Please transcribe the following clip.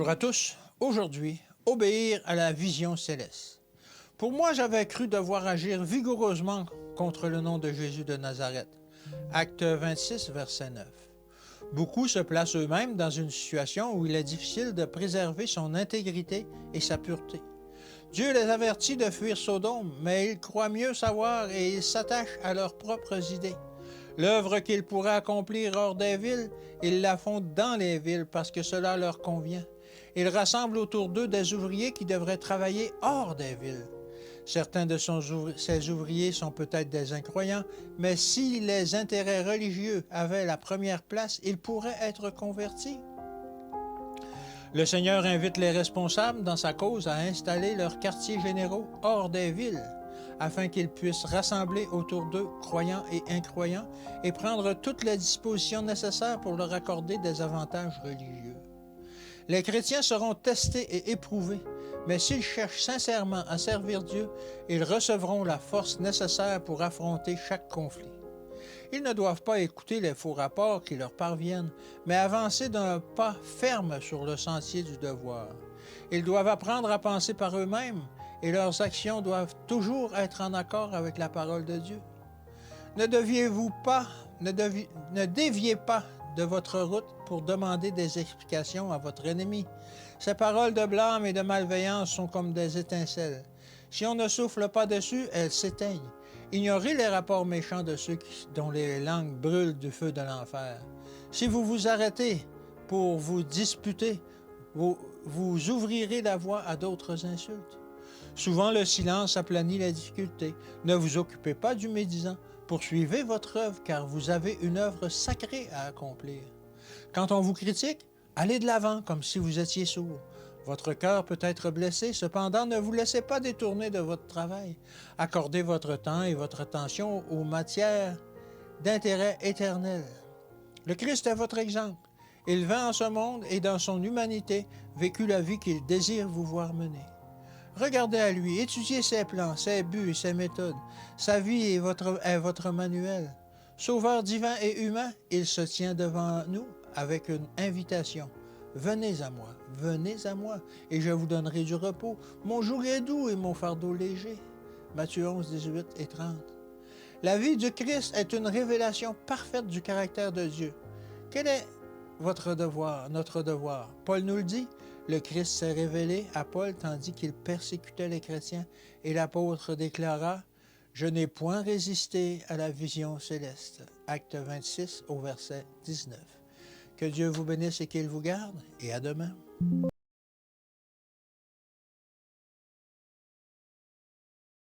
Bonjour à tous. Aujourd'hui, obéir à la vision céleste. Pour moi, j'avais cru devoir agir vigoureusement contre le nom de Jésus de Nazareth. Acte 26, verset 9. Beaucoup se placent eux-mêmes dans une situation où il est difficile de préserver son intégrité et sa pureté. Dieu les avertit de fuir Sodome, mais ils croient mieux savoir et ils s'attachent à leurs propres idées. L'œuvre qu'ils pourraient accomplir hors des villes, ils la font dans les villes parce que cela leur convient. Ils rassemblent autour d'eux des ouvriers qui devraient travailler hors des villes. Certains de ces ouvriers sont peut-être des incroyants, mais si les intérêts religieux avaient la première place, ils pourraient être convertis. Le Seigneur invite les responsables dans sa cause à installer leurs quartiers généraux hors des villes, afin qu'ils puissent rassembler autour d'eux croyants et incroyants et prendre toutes les dispositions nécessaires pour leur accorder des avantages religieux. Les chrétiens seront testés et éprouvés, mais s'ils cherchent sincèrement à servir Dieu, ils recevront la force nécessaire pour affronter chaque conflit. Ils ne doivent pas écouter les faux rapports qui leur parviennent, mais avancer d'un pas ferme sur le sentier du devoir. Ils doivent apprendre à penser par eux-mêmes et leurs actions doivent toujours être en accord avec la parole de Dieu. Ne déviez pas de votre route pour demander des explications à votre ennemi. Ces paroles de blâme et de malveillance sont comme des étincelles. Si on ne souffle pas dessus, elles s'éteignent. Ignorez les rapports méchants de ceux dont les langues brûlent du feu de l'enfer. Si vous vous arrêtez pour vous disputer, vous ouvrirez la voie à d'autres insultes. Souvent, le silence aplanit les difficultés. Ne vous occupez pas du médisant. Poursuivez votre œuvre, car vous avez une œuvre sacrée à accomplir. Quand on vous critique, allez de l'avant comme si vous étiez sourd. Votre cœur peut être blessé, cependant ne vous laissez pas détourner de votre travail. Accordez votre temps et votre attention aux matières d'intérêt éternel. Le Christ est votre exemple. Il vint en ce monde et dans son humanité vécut la vie qu'il désire vous voir mener. Regardez à lui, étudiez ses plans, ses buts et ses méthodes. Sa vie est votre manuel. Sauveur divin et humain, il se tient devant nous avec une invitation. Venez à moi, et je vous donnerai du repos. Mon joug est doux et mon fardeau léger. Matthieu 11, 18 et 30. La vie du Christ est une révélation parfaite du caractère de Dieu. Quel est votre devoir, notre devoir? Paul nous le dit. Le Christ s'est révélé à Paul tandis qu'il persécutait les chrétiens et l'apôtre déclara « Je n'ai point résisté à la vision céleste ». Acte 26 au verset 19. Que Dieu vous bénisse et qu'il vous garde et à demain.